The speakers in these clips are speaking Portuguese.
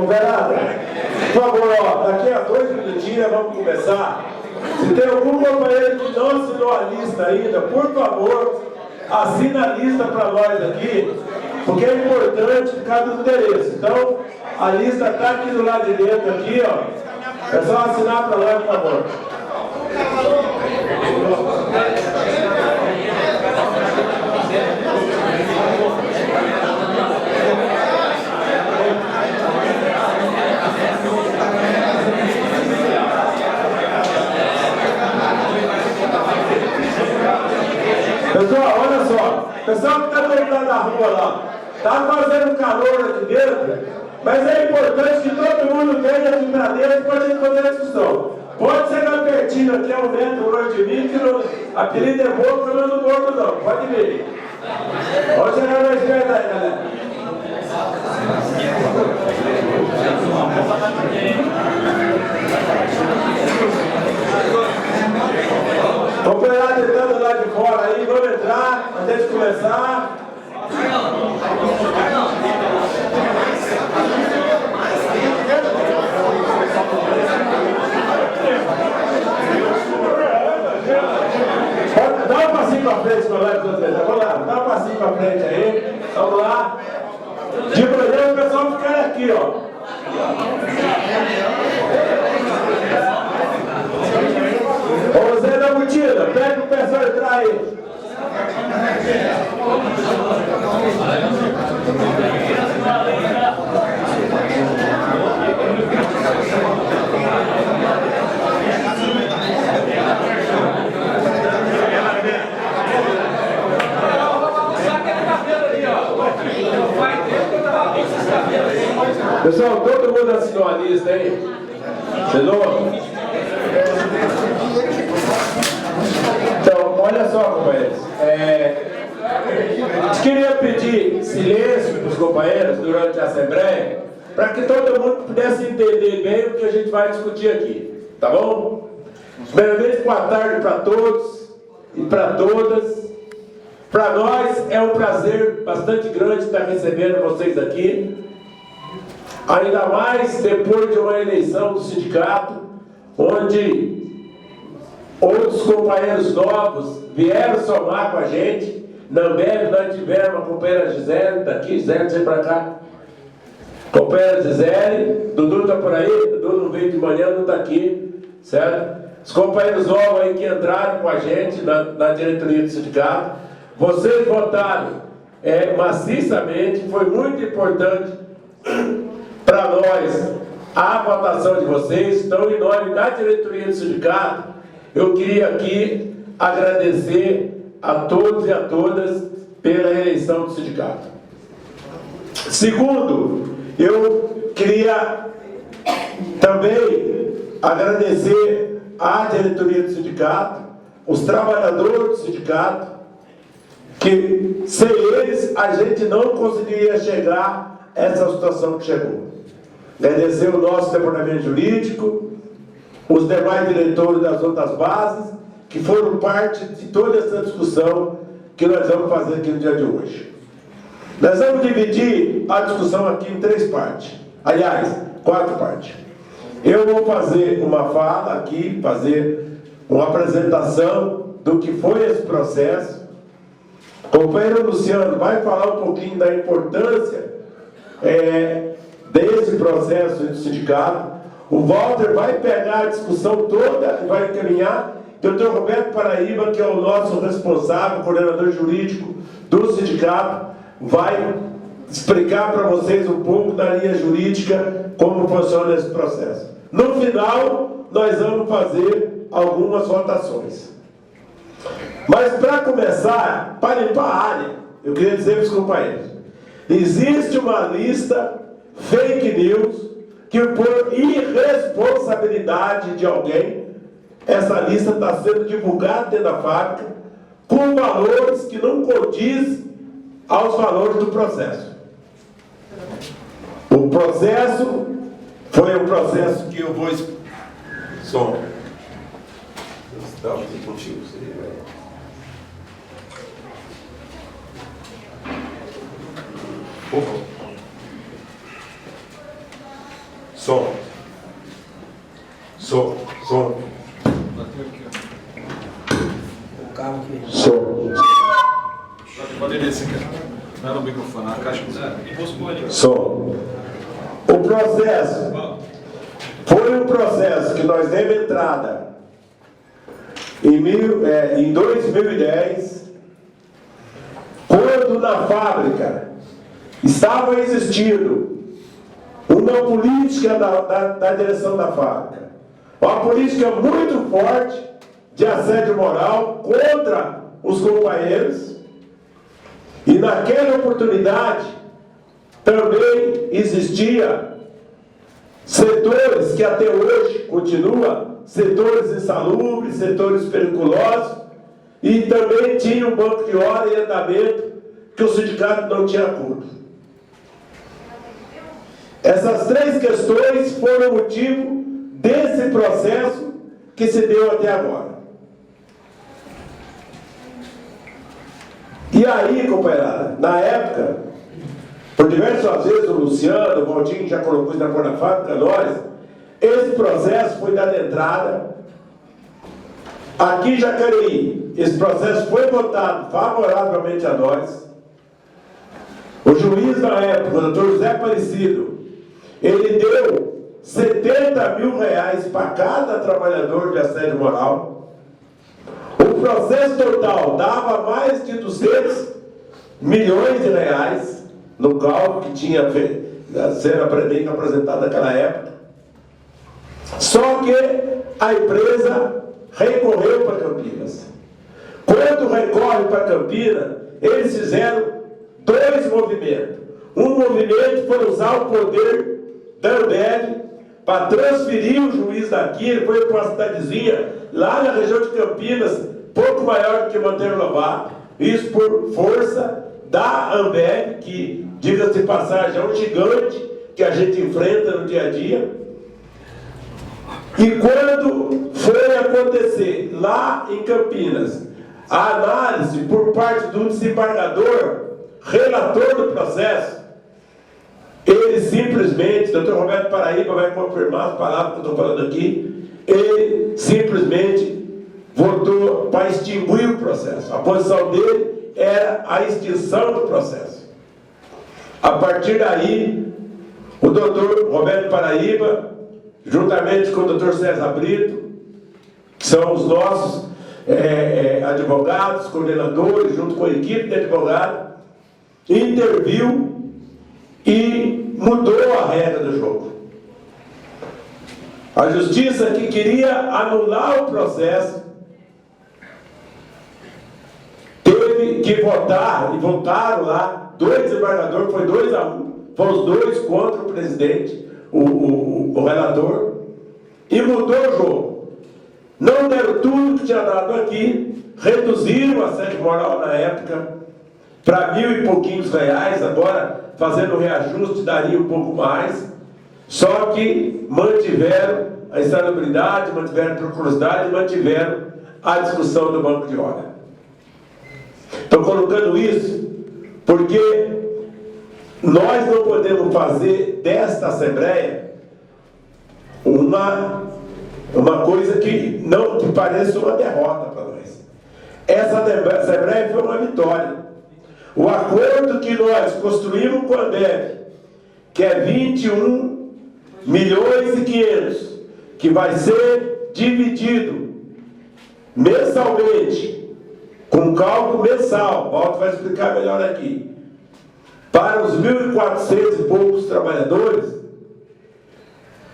Vereador, por favor, ó, daqui a 2 minutinhos vamos começar. Se tem algum companheiro que não assinou a lista ainda, por favor, assina a lista para nós aqui, porque é importante por causa do endereço. Então, a lista está aqui do lado de dentro, aqui, ó. É só assinar para nós, por favor. Pessoal, olha só, o pessoal que está deitado na rua lá, está fazendo calor aqui dentro, mas é importante que todo mundo venha aqui para dentro para a gente fazer a discussão. Pode chegar pertinho aqui a 1 metro longe de mim, que o apelido é boca, mas não gordo não, pode vir. Pode chegar na esquerda aí, galera. Companheirada entrando lá de fora aí, vamos entrar, antes de começar. Dá um passinho pra frente, colega, vamos lá, dá um passinho pra frente aí, vamos lá. De manhã o pessoal ficar aqui, ó. Ô Zé da Mutina, pede pro pessoal entrar aí. Pessoal, todo mundo assinou a lista, hein? Assinou? Então, olha só, companheiros. A gente queria pedir silêncio para os companheiros durante a Assembleia, para que todo mundo pudesse entender bem o que a gente vai discutir aqui. Tá bom? Primeiramente, boa tarde para todos e para todas. Para nós é um prazer bastante grande estar recebendo vocês aqui. Ainda mais depois de uma eleição do sindicato, onde outros companheiros novos vieram somar com a gente. Na Ambev nós tivemos a companheira Gisele, está aqui, Gisele, vem para cá. Companheira Gisele, Dudu está por aí, Dudu não veio de manhã, não está aqui, certo? Os companheiros novos aí que entraram com a gente na diretoria do sindicato, vocês votaram maciçamente, foi muito importante para nós a votação de vocês. Então, em nome da diretoria do sindicato, eu queria aqui agradecer a todos e a todas pela eleição do sindicato. Segundo, eu queria também agradecer à diretoria do sindicato, os trabalhadores do sindicato, que sem eles a gente não conseguiria chegar a essa situação que chegou. Agradecer o nosso departamento jurídico, os demais diretores das outras bases, que foram parte de toda essa discussão que nós vamos fazer aqui no dia de hoje. Nós vamos dividir a discussão aqui em 3 partes. Aliás, 4 partes. Eu vou fazer uma fala aqui, fazer uma apresentação do que foi esse processo. O companheiro Luciano vai falar um pouquinho da importância desse processo do sindicato. O Walter vai pegar a discussão toda e vai encaminhar. O Dr. Roberto Paraíba, que é o nosso responsável, coordenador jurídico do sindicato, vai explicar para vocês um pouco da linha jurídica, como funciona esse processo. No final, nós vamos fazer algumas votações. Mas para começar, para limpar a área, eu queria dizer para os companheiros, existe uma lista fake news que por irresponsabilidade de alguém, essa lista está sendo divulgada dentro da fábrica com valores que não condizem aos valores do processo. O processo foi um processo que eu vou... Som. Som. Som. Som. O cabo aqui. Som. Pode descer, cara. Não é no microfone, na caixa. Som. O processo foi um processo que nós demos entrada em 2010, quando na fábrica estava existindo uma política da direção da fábrica, uma política muito forte de assédio moral contra os companheiros, e naquela oportunidade também existia setores que até hoje continuam, setores insalubres, setores periculosos, e também tinha um banco de hora em andamento que o sindicato não tinha acordo. Essas três questões foram motivo desse processo que se deu até agora. E aí, companheirada, na época, por diversas vezes o Luciano, o Valdinho já colocou isso na porta da fábrica, nós, esse processo foi dado entrada. Aqui em Jacareí, esse processo foi votado favoravelmente a nós. O juiz na época, o doutor José Aparecido, ele deu 70 mil reais para cada trabalhador de assédio moral. O processo total dava mais de 200 milhões de reais no cálculo que tinha sendo apresentado naquela época. Só que a empresa recorreu para Campinas. Quando recorre para Campinas, eles fizeram dois movimentos. Um movimento foi usar o poder da Ambev para transferir o juiz daqui. Ele foi para uma cidadezinha lá na região de Campinas, pouco maior do que Monteiro Lobato. Isso por força da Ambev, que, diga-se de passagem, é um gigante que a gente enfrenta no dia a dia. E quando foi acontecer lá em Campinas a análise por parte do desembargador, relator do processo, ele simplesmente, doutor Roberto Paraíba vai confirmar as palavras que eu estou falando aqui, ele simplesmente votou para extinguir o processo. A posição dele era a extinção do processo. A partir daí, o doutor Roberto Paraíba, juntamente com o doutor César Brito, que são os nossos advogados, coordenadores, junto com a equipe de advogados, interviu e mudou a regra do jogo. A justiça que queria anular o processo teve que votar, e votaram lá, dois desembargadores, foi 2-1, foram os dois contra o presidente, o relator, e mudou o jogo. Não deram tudo que tinha dado aqui, reduziram o assédio moral na época para 1.000 e pouquinhos reais, agora fazendo o reajuste daria um pouco mais, só que mantiveram a insalubridade, mantiveram a periculosidade, mantiveram a discussão do banco de hora. Estou colocando isso porque nós não podemos fazer desta Assembleia uma coisa que não que pareça uma derrota para nós. Essa Assembleia foi uma vitória. O acordo que nós construímos com a Ambev, que é 21 milhões e 500, que vai ser dividido mensalmente, com cálculo mensal, o Walter vai explicar melhor aqui, para os 1.400 e poucos trabalhadores,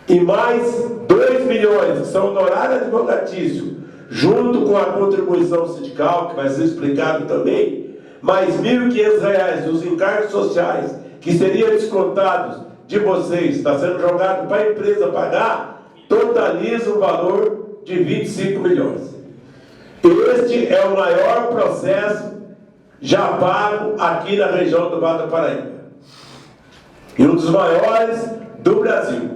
e mais 2 milhões, que são honorário advocatício, junto com a contribuição sindical, que vai ser explicado também, mais R$ 1.500 dos encargos sociais, que seriam descontados de vocês está sendo jogado para a empresa pagar, totaliza o valor de 25 milhões. Este é o maior processo já pago aqui na região do Vale do Paraíba. E um dos maiores do Brasil.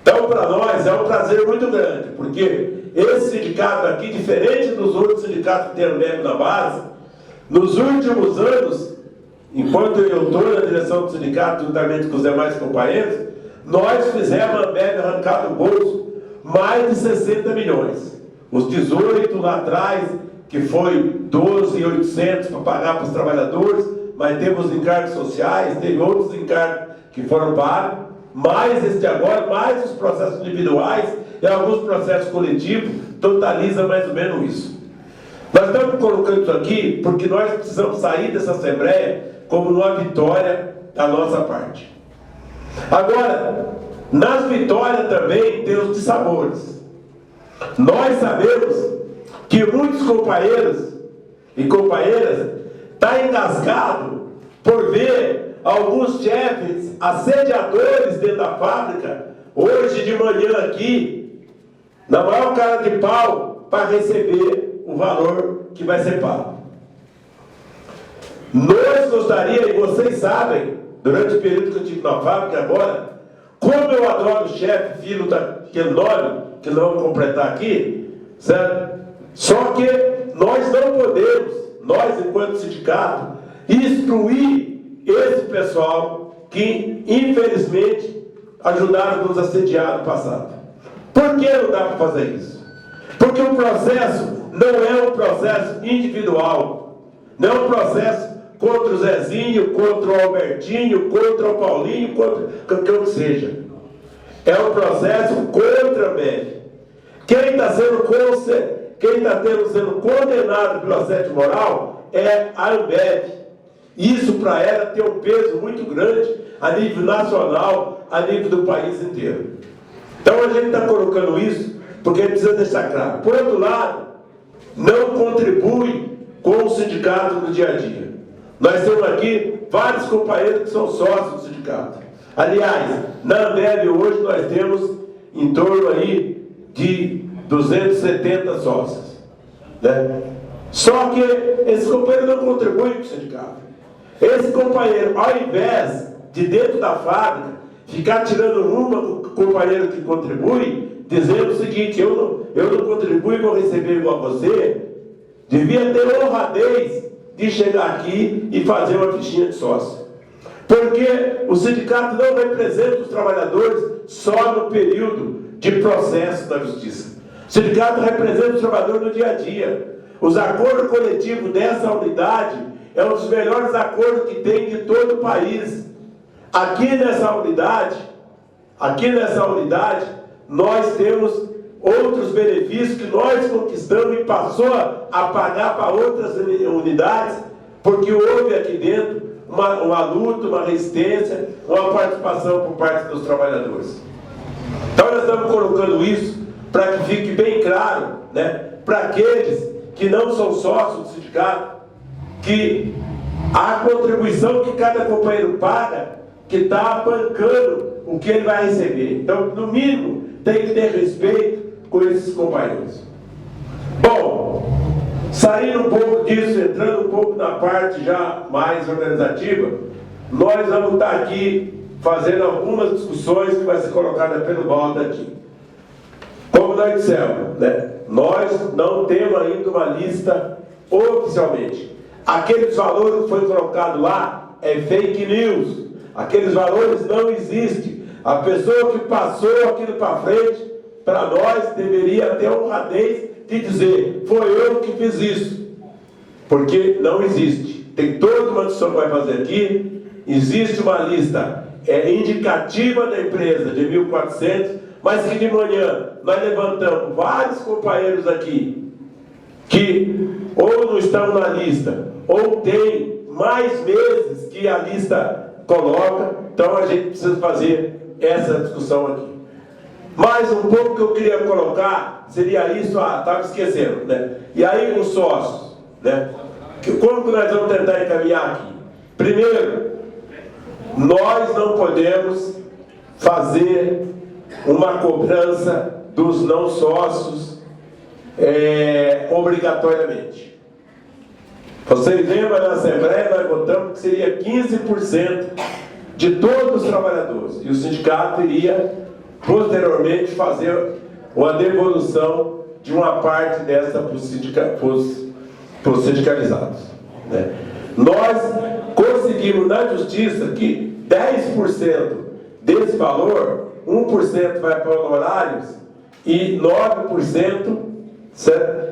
Então, para nós, é um prazer muito grande, porque esse sindicato aqui, diferente dos outros sindicatos que tem Ambev na base, nos últimos anos, enquanto eu estou na direção do sindicato, juntamente com os demais companheiros, nós fizemos a Ambev arrancar do bolso mais de 60 milhões. Os 18 lá atrás, que foi 12.800 para pagar para os trabalhadores, mas temos encargos sociais, teve outros encargos que foram pagos, mais este agora, mais os processos individuais e alguns processos coletivos, totaliza mais ou menos isso. Nós estamos colocando isso aqui porque nós precisamos sair dessa Assembleia como uma vitória da nossa parte. Agora, nas vitórias também tem os dissabores. Nós sabemos que muitos companheiros e companheiras estão engasgados por ver alguns chefes assediadores dentro da fábrica, hoje de manhã aqui, na maior cara de pau, para receber o valor que vai ser pago. Nós gostaríamos, e vocês sabem, durante o período que eu estive na fábrica agora, como eu adoro o chefe, filho daquele nome, que não vamos completar aqui, certo? Só que nós não podemos, nós enquanto sindicato, instruir esse pessoal que, infelizmente, ajudaram a nos assediar no passado. Por que não dá para fazer isso? Porque o processo não é um processo individual, não é um processo contra o Zezinho, contra o Albertinho, contra o Paulinho, contra qualquer que seja. É um processo contra a Ambev. Quem está sendo condenado pelo assédio moral é a Ambev. Isso para ela tem um peso muito grande a nível nacional, a nível do país inteiro. Então a gente está colocando isso porque precisa deixar claro. Por outro lado, não contribui com o sindicato no dia a dia. Nós temos aqui vários companheiros que são sócios do sindicato. Aliás, na Ambev hoje nós temos em torno aí de 270 sócios. Né? Só que esse companheiro não contribui com o sindicato. Esse companheiro, ao invés de dentro da fábrica, ficar tirando uma com o companheiro que contribui, dizendo o seguinte, eu não contribuo e vou receber igual a você, devia ter honradez de chegar aqui e fazer uma fichinha de sócio. Porque o sindicato não representa os trabalhadores só no período de processo da justiça. O sindicato representa os trabalhadores no dia a dia. Os acordos coletivos dessa unidade é um dos melhores acordos que tem de todo o país. Aqui nessa unidade, nós temos outros benefícios que nós conquistamos e passou a pagar para outras unidades, porque houve aqui dentro uma luta, uma resistência, uma participação por parte dos trabalhadores. Então nós estamos colocando isso para que fique bem claro, né, para aqueles que não são sócios do sindicato, que a contribuição que cada companheiro paga, que está bancando o que ele vai receber. Então, no mínimo, tem que ter respeito com esses companheiros. Bom, saindo um pouco disso, entrando um pouco na parte já mais organizativa, nós vamos estar aqui fazendo algumas discussões que vai ser colocada pelo Walter aqui. Como nós dissemos, né, nós não temos ainda uma lista oficialmente. Aqueles valores que foi colocado lá é fake news. Aqueles valores não existem. A pessoa que passou aquilo para frente, para nós, deveria ter honradez de dizer, foi eu que fiz isso. Porque não existe. Tem toda uma discussão que vai fazer aqui. Existe uma lista indicativa da empresa de 1.400, mas que de manhã nós levantamos vários companheiros aqui que ou não estão na lista, ou tem mais meses que a lista coloca. Então a gente precisa fazer essa discussão aqui. Mais um pouco que eu queria colocar seria isso, estava esquecendo, né? E aí os sócios, né? Como que nós vamos tentar encaminhar aqui? Primeiro, nós não podemos fazer uma cobrança dos não sócios obrigatoriamente. Vocês lembram, na Assembleia nós votamos que seria 15% de todos os trabalhadores, e o sindicato iria posteriormente fazer uma devolução de uma parte dessa para os sindicalizados, né? Nós conseguimos na justiça que 10% desse valor, 1% vai para honorários e 9%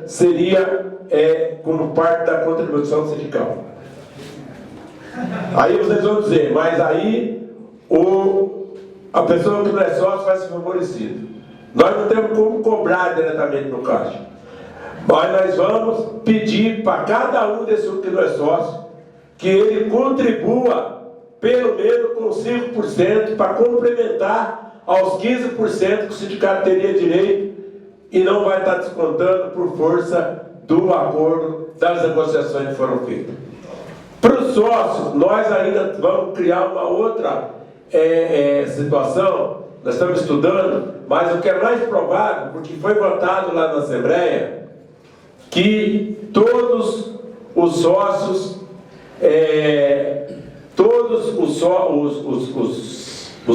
seria como parte da contribuição sindical. Aí vocês vão dizer, mas aí a pessoa que não é sócio vai ser favorecido. Nós não temos como cobrar diretamente no caixa, mas nós vamos pedir para cada um desses que não é sócio que ele contribua pelo menos com 5% para complementar aos 15% que o sindicato teria direito e não vai estar descontando por força do acordo das negociações que foram feitas. Para os sócios, nós ainda vamos criar uma outra situação, nós estamos estudando, mas o que é mais provável, porque foi votado lá na Assembleia, que todos os sócios, todos os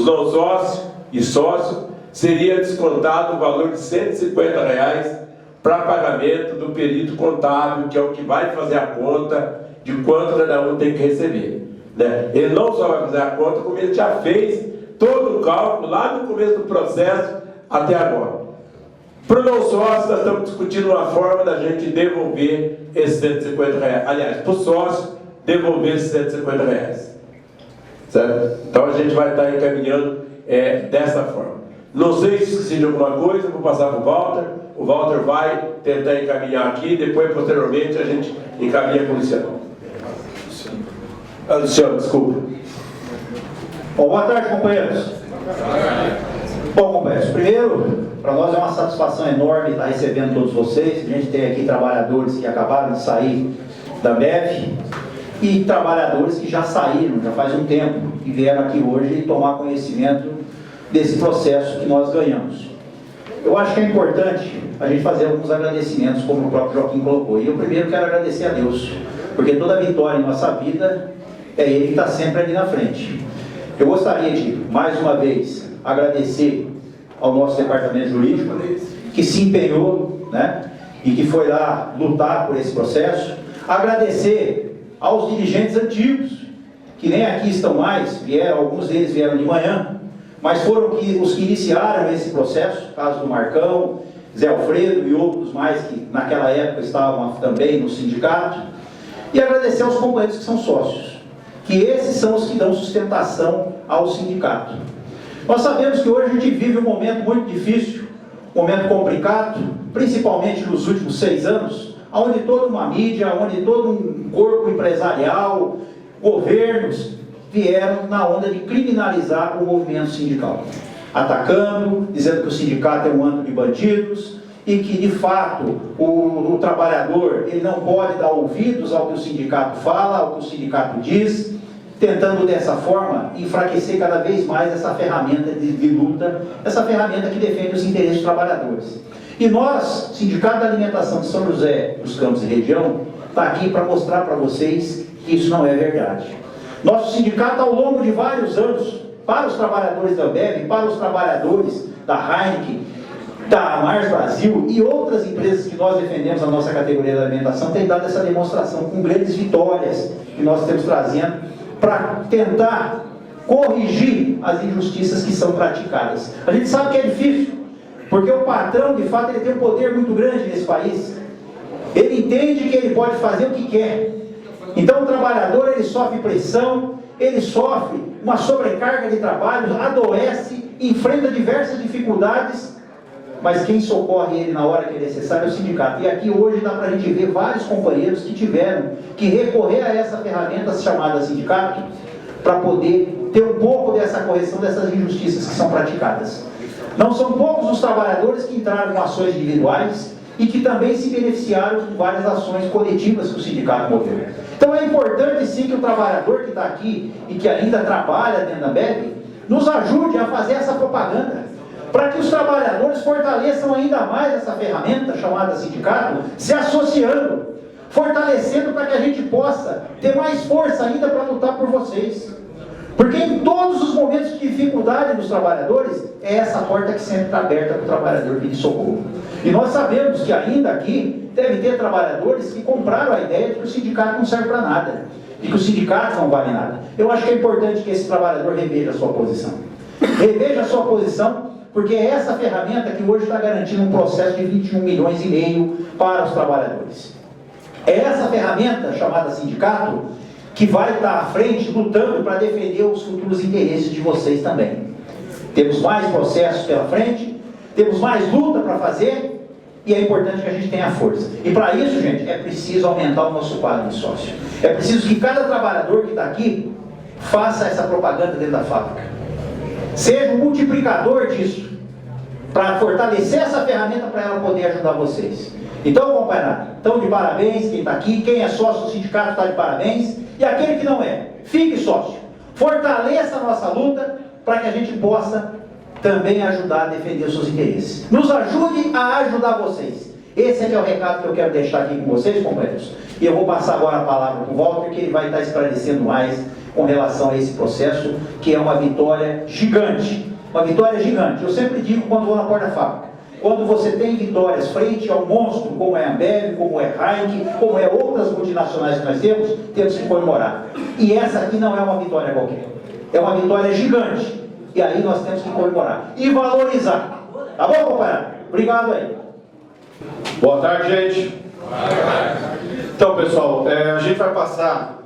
não sócios e sócios, seria descontado o valor de R$150 para pagamento do perito contábil, que é o que vai fazer a conta de quanto cada um tem que receber, né? Ele não só vai fazer a conta, como ele já fez todo o cálculo lá no começo do processo até agora. Para o não sócio, nós estamos discutindo uma forma da gente devolver esses R$150. Aliás, para o sócio, devolver esses R$150. Certo? Então a gente vai estar encaminhando dessa forma. Não sei se esqueci de alguma coisa, vou passar para o Walter. O Walter vai tentar encaminhar aqui, depois, posteriormente, a gente encaminha para o Luciano. Luciano, desculpa. Bom, boa tarde, companheiros. Bom, companheiros, primeiro, para nós é uma satisfação enorme estar recebendo todos vocês. A gente tem aqui trabalhadores que acabaram de sair da BEV e trabalhadores que já saíram, já faz um tempo, e vieram aqui hoje tomar conhecimento desse processo que nós ganhamos. Eu acho que é importante a gente fazer alguns agradecimentos, como o próprio Joaquim colocou. E eu primeiro quero agradecer a Deus, porque toda vitória em nossa vida é Ele que está sempre ali na frente. Eu gostaria de, mais uma vez, agradecer ao nosso departamento jurídico, que se empenhou, né, e que foi lá lutar por esse processo. Agradecer aos dirigentes antigos, que nem aqui estão mais, alguns deles vieram de manhã, mas foram os que iniciaram esse processo, caso do Marcão, Zé Alfredo e outros mais que naquela época estavam também no sindicato. E agradecer aos companheiros que são sócios, que esses são os que dão sustentação ao sindicato. Nós sabemos que hoje a gente vive um momento muito difícil, um momento complicado, principalmente nos últimos 6 anos, onde toda uma mídia, onde todo um corpo empresarial, governos, vieram na onda de criminalizar o movimento sindical, atacando, dizendo que o sindicato é um bando de bandidos e que, de fato, o trabalhador ele não pode dar ouvidos ao que o sindicato fala, ao que o sindicato diz, tentando dessa forma enfraquecer cada vez mais essa ferramenta de luta, essa ferramenta que defende os interesses dos trabalhadores. E nós, Sindicato da Alimentação de São José dos Campos e Região, está aqui para mostrar para vocês que isso não é verdade. Nosso sindicato, ao longo de vários anos, para os trabalhadores da Ambev, para os trabalhadores da Heineken, da Mars Brasil e outras empresas que nós defendemos na nossa categoria da alimentação, tem dado essa demonstração com grandes vitórias que nós estamos trazendo para tentar corrigir as injustiças que são praticadas. A gente sabe que é difícil, porque o patrão, de fato, ele tem um poder muito grande nesse país. Ele entende que ele pode fazer o que quer. Então o trabalhador ele sofre pressão, ele sofre uma sobrecarga de trabalho, adoece, enfrenta diversas dificuldades, mas quem socorre ele na hora que é necessário é o sindicato. E aqui hoje dá para a gente ver vários companheiros que tiveram que recorrer a essa ferramenta chamada sindicato para poder ter um pouco dessa correção dessas injustiças que são praticadas. Não são poucos os trabalhadores que entraram com ações individuais e que também se beneficiaram com várias ações coletivas que o sindicato moveu. Então é importante sim que o trabalhador que está aqui e que ainda trabalha dentro da Ambev nos ajude a fazer essa propaganda, para que os trabalhadores fortaleçam ainda mais essa ferramenta chamada sindicato, se associando, fortalecendo para que a gente possa ter mais força ainda para lutar por vocês. Porque em todos os momentos de dificuldade dos trabalhadores, é essa porta que sempre está aberta para o trabalhador pedir socorro. E nós sabemos que ainda aqui deve ter trabalhadores que compraram a ideia de que o sindicato não serve para nada, de que o sindicato não vale nada. Eu acho que é importante que esse trabalhador reveja a sua posição. Reveja a sua posição, porque é essa ferramenta que hoje está garantindo um processo de 21 milhões e meio para os trabalhadores. É essa ferramenta, chamada sindicato, que vai estar à frente, lutando para defender os futuros interesses de vocês também. Temos mais processos pela frente, temos mais luta para fazer, e é importante que a gente tenha força. E para isso, gente, é preciso aumentar o nosso quadro de sócio. É preciso que cada trabalhador que está aqui faça essa propaganda dentro da fábrica. Seja um multiplicador disso, para fortalecer essa ferramenta para ela poder ajudar vocês. Então, companheirada, estão de parabéns quem está aqui, quem é sócio do sindicato está de parabéns, e aquele que não é, fique sócio. Fortaleça a nossa luta para que a gente possa também ajudar a defender os seus interesses. Nos ajude a ajudar vocês. Esse é o recado que eu quero deixar aqui com vocês, companheiros. E eu vou passar agora a palavra para o Walter, que ele vai estar esclarecendo mais com relação a esse processo, que é uma vitória gigante. Uma vitória gigante. Eu sempre digo quando vou na porta da fábrica, quando você tem vitórias frente ao monstro, como é a Ambev, como é a Heineken, como é outras multinacionais que nós temos que comemorar. E essa aqui não é uma vitória qualquer. É uma vitória gigante. E aí nós temos que comemorar. E valorizar. Tá bom, companheiro? Obrigado aí. Boa tarde, gente. Então, pessoal, a gente vai passar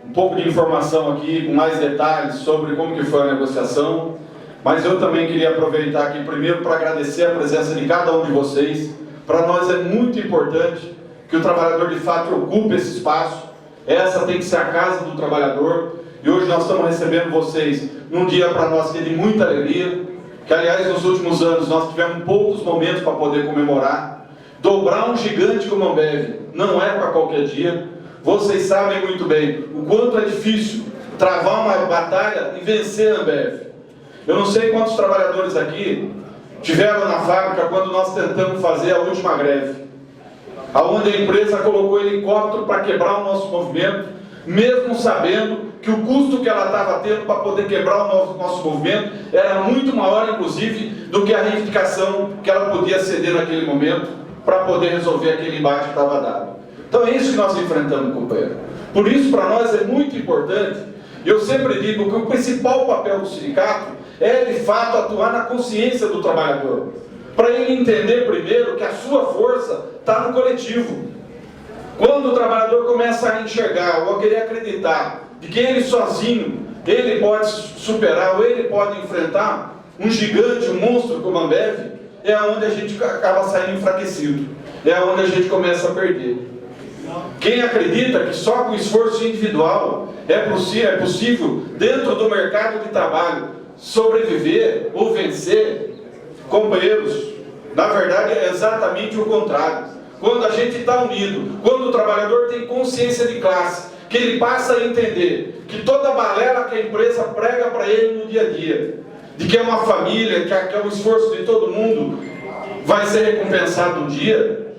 um pouco de informação aqui, com mais detalhes sobre como que foi a negociação. Mas eu também queria aproveitar aqui primeiro para agradecer a presença de cada um de vocês. Para nós é muito importante que o trabalhador de fato ocupe esse espaço. Essa tem que ser a casa do trabalhador. E hoje nós estamos recebendo vocês num dia para nós que é de muita alegria. Que aliás nos últimos anos nós tivemos poucos momentos para poder comemorar. Dobrar um gigante como a Ambev não é para qualquer dia. Vocês sabem muito bem o quanto é difícil travar uma batalha e vencer a Ambev. Eu não sei quantos trabalhadores aqui tiveram na fábrica quando nós tentamos fazer a última greve, aonde a empresa colocou helicóptero para quebrar o nosso movimento, mesmo sabendo que o custo que ela estava tendo para poder quebrar o nosso movimento era muito maior, inclusive, do que a reivindicação que ela podia ceder naquele momento para poder resolver aquele embate que estava dado. Então é isso que nós enfrentamos, companheiro. Por isso, para nós é muito importante, e eu sempre digo que o principal papel do sindicato é, de fato, atuar na consciência do trabalhador. Para ele entender, primeiro, que a sua força está no coletivo. Quando o trabalhador começa a enxergar ou a querer acreditar de que ele sozinho, ele pode superar ou ele pode enfrentar um gigante, um monstro como a Ambev, é onde a gente acaba saindo enfraquecido. É onde a gente começa a perder. Quem acredita que só com esforço individual é possível, dentro do mercado de trabalho, sobreviver ou vencer, companheiros, na verdade é exatamente o contrário. Quando a gente está unido, quando o trabalhador tem consciência de classe, que ele passa a entender que toda a balela que a empresa prega para ele no dia a dia, de que é uma família, que é o esforço de todo mundo, vai ser recompensado um dia.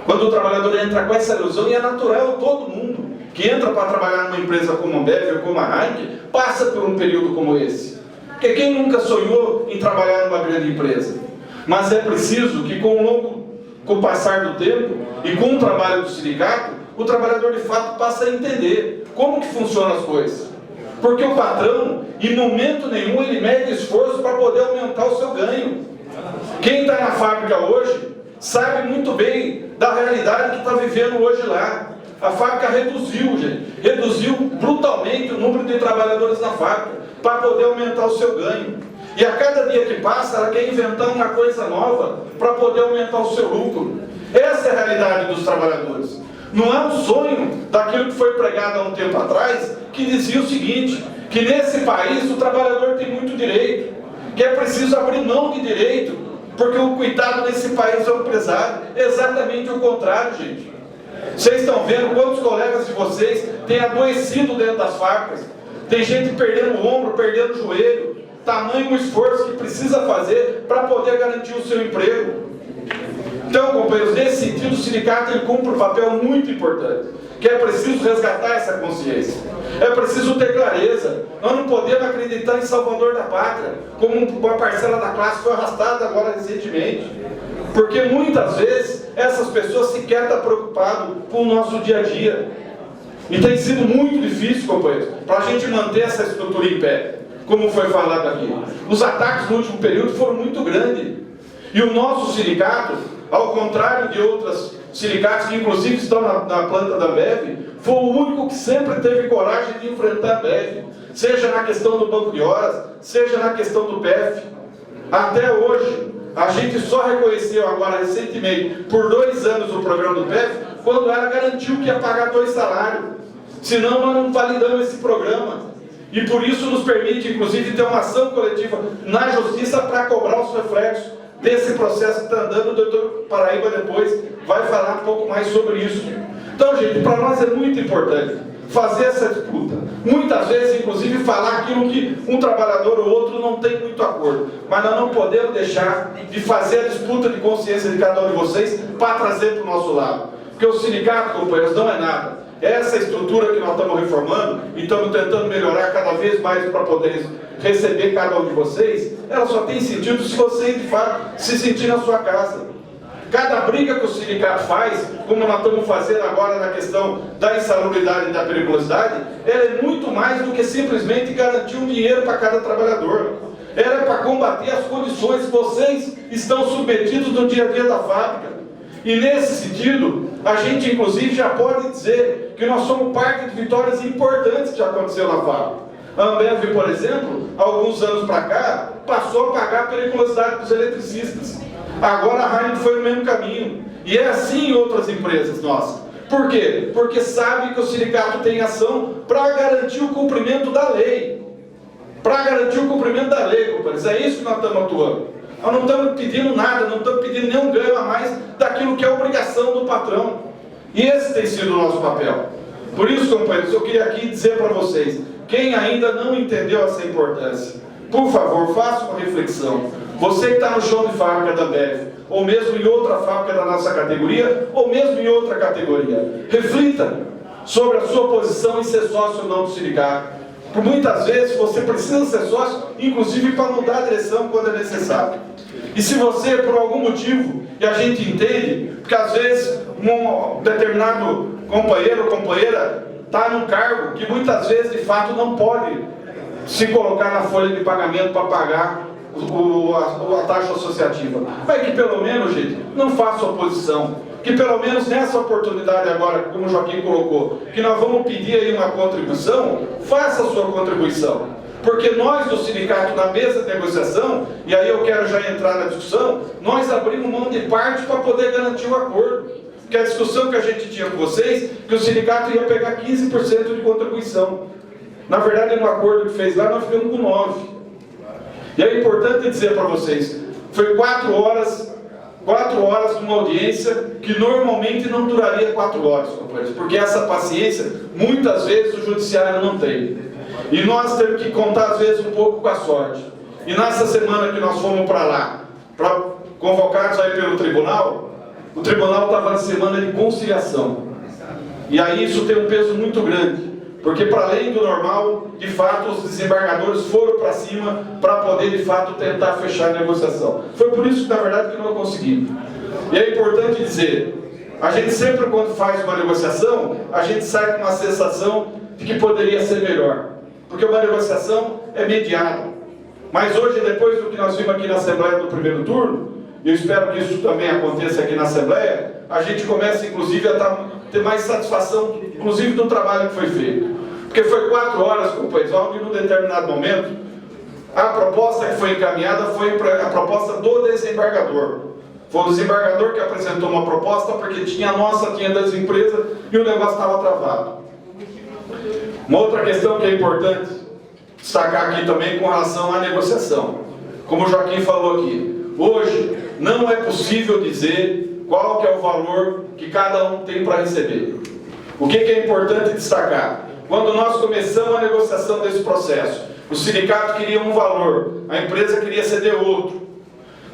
Quando o trabalhador entra com essa ilusão, e é natural, todo mundo que entra para trabalhar numa empresa como a Ambev ou como a Heineken, passa por um período como esse. Porque quem nunca sonhou em trabalhar numa grande empresa? Mas é preciso que com o passar do tempo e com o trabalho do sindicato, o trabalhador de fato passa a entender como que funcionam as coisas. Porque o patrão, em momento nenhum, ele mede esforço para poder aumentar o seu ganho. Quem está na fábrica hoje sabe muito bem da realidade que está vivendo hoje lá. A fábrica reduziu, gente, reduziu brutalmente o número de trabalhadores na fábrica para poder aumentar o seu ganho. E a cada dia que passa, ela quer inventar uma coisa nova para poder aumentar o seu lucro. Essa é a realidade dos trabalhadores. Não é um sonho daquilo que foi pregado há um tempo atrás, que dizia o seguinte, que nesse país o trabalhador tem muito direito, que é preciso abrir mão de direito porque o cuidado nesse país é o empresário. É exatamente o contrário, gente. Vocês estão vendo quantos colegas de vocês têm adoecido dentro das fábricas. Tem gente perdendo o ombro, perdendo o joelho. Tamanho o esforço que precisa fazer para poder garantir o seu emprego. Então, companheiros, nesse sentido, o sindicato ele cumpre um papel muito importante, que é preciso resgatar essa consciência. É preciso ter clareza. Nós não podemos acreditar em salvador da pátria, como uma parcela da classe foi arrastada agora recentemente. Porque muitas vezes essas pessoas sequer estão preocupadas com o nosso dia a dia. E tem sido muito difícil, companheiros, para a gente manter essa estrutura em pé, como foi falado aqui. Os ataques no último período foram muito grandes. E o nosso sindicato, ao contrário de outros sindicatos que inclusive estão na planta da Ambev, foi o único que sempre teve coragem de enfrentar a Ambev, seja na questão do banco de horas, seja na questão do PEF. Até hoje, a gente só reconheceu agora recentemente, por 2 anos, o programa do PEF, quando ela garantiu que ia pagar 2 salários. Senão nós não validamos esse programa. E por isso nos permite, inclusive, ter uma ação coletiva na justiça para cobrar os reflexos desse processo que está andando. O doutor Paraíba depois vai falar um pouco mais sobre isso. Então, gente, para nós é muito importante fazer essa disputa. Muitas vezes, inclusive, falar aquilo que um trabalhador ou outro não tem muito acordo. Mas nós não podemos deixar de fazer a disputa de consciência de cada um de vocês para trazer para o nosso lado. Porque o sindicato, companheiros, não é nada. Essa estrutura que nós estamos reformando e estamos tentando melhorar cada vez mais para poder receber cada um de vocês, ela só tem sentido se vocês, de fato, se sentir na sua casa. Cada briga que o sindicato faz, como nós estamos fazendo agora na questão da insalubridade e da periculosidade, ela é muito mais do que simplesmente garantir um dinheiro para cada trabalhador. Ela é para combater as condições que vocês estão submetidos no dia a dia da fábrica. E nesse sentido, a gente inclusive já pode dizer que nós somos parte de vitórias importantes que já aconteceu na fábrica. A Ambev, por exemplo, alguns anos para cá, passou a pagar a periculosidade para os eletricistas. Agora a Heineken foi no mesmo caminho. E é assim em outras empresas nossas. Por quê? Porque sabe que o sindicato tem ação para garantir o cumprimento da lei. Para garantir o cumprimento da lei, companheiros. É isso que nós estamos atuando. Nós não estamos pedindo nada, não estamos pedindo nenhum ganho a mais daquilo que é obrigação do patrão. E esse tem sido o nosso papel. Por isso, companheiros, eu queria aqui dizer para vocês, quem ainda não entendeu essa importância, por favor, faça uma reflexão. Você que está no chão de fábrica da Ambev, ou mesmo em outra fábrica da nossa categoria, ou mesmo em outra categoria, reflita sobre a sua posição em ser sócio ou não do sindicato. Por muitas vezes você precisa ser sócio, inclusive para mudar a direção quando é necessário. E se você, por algum motivo, e a gente entende, porque às vezes um determinado companheiro ou companheira está num cargo que muitas vezes de fato não pode se colocar na folha de pagamento para pagar a taxa associativa. Mas que pelo menos, gente, não faça oposição. Que pelo menos nessa oportunidade agora, como o Joaquim colocou, que nós vamos pedir aí uma contribuição, faça a sua contribuição. Porque nós do sindicato, na mesa de negociação, e aí eu quero já entrar na discussão, nós abrimos mão de parte para poder garantir o acordo. Que a discussão que a gente tinha com vocês, que o sindicato ia pegar 15% de contribuição. Na verdade, no acordo que fez lá, nós ficamos com 9%. E é importante dizer para vocês, foi 4 horas de uma audiência que normalmente não duraria 4 horas, companheiros, porque essa paciência, muitas vezes, o judiciário não tem. E nós temos que contar, às vezes, um pouco com a sorte. E nessa semana que nós fomos para lá, convocados aí pelo tribunal, o tribunal estava na semana de conciliação. E aí isso tem um peso muito grande. Porque para além do normal, de fato, os desembargadores foram para cima para poder, de fato, tentar fechar a negociação. Foi por isso que, na verdade, que não conseguimos. E é importante dizer, a gente sempre, quando faz uma negociação, a gente sai com uma sensação de que poderia ser melhor. Porque uma negociação é mediada. Mas hoje, depois do que nós vimos aqui na Assembleia do primeiro turno, e eu espero que isso também aconteça aqui na Assembleia, a gente começa, inclusive, a ter mais satisfação, inclusive, do trabalho que foi feito. Porque foi 4 horas, companheiros, onde, num determinado momento, a proposta que foi encaminhada foi a proposta do desembargador. Foi o desembargador que apresentou uma proposta, porque tinha a nossa, tinha das empresas, e o negócio estava travado. Uma outra questão que é importante destacar aqui também com relação à negociação. como o Joaquim falou aqui, hoje não é possível dizer qual que é o valor que cada um tem para receber. O que é importante destacar? Quando nós começamos a negociação desse processo, o sindicato queria um valor, a empresa queria ceder outro.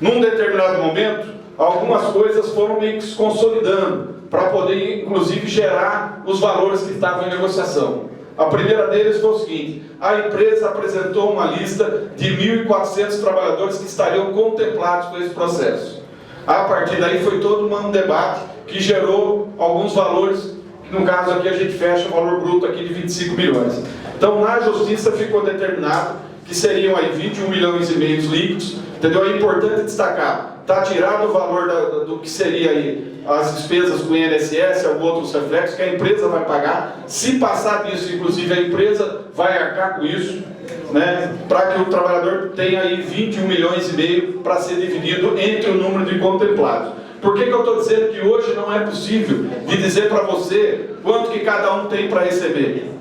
Num determinado momento, algumas coisas foram meio que se consolidando, para poder, inclusive, gerar os valores que estavam em negociação. A primeira deles foi o seguinte: a empresa apresentou uma lista de 1.400 trabalhadores que estariam contemplados com esse processo. A partir daí foi todo um debate que gerou alguns valores, que no caso aqui a gente fecha o valor bruto aqui de 25 milhões. Então, na justiça ficou determinado que seriam aí 21 milhões e meio líquidos, entendeu? É importante destacar, está tirado o valor do que seria aí as despesas com o INSS, alguns outros reflexos que a empresa vai pagar. Se passar disso, inclusive, a empresa vai arcar com isso, né, para que o trabalhador tenha aí 21 milhões e meio para ser dividido entre o número de contemplados. Por que eu estou dizendo que hoje não é possível de dizer para você quanto que cada um tem para receber?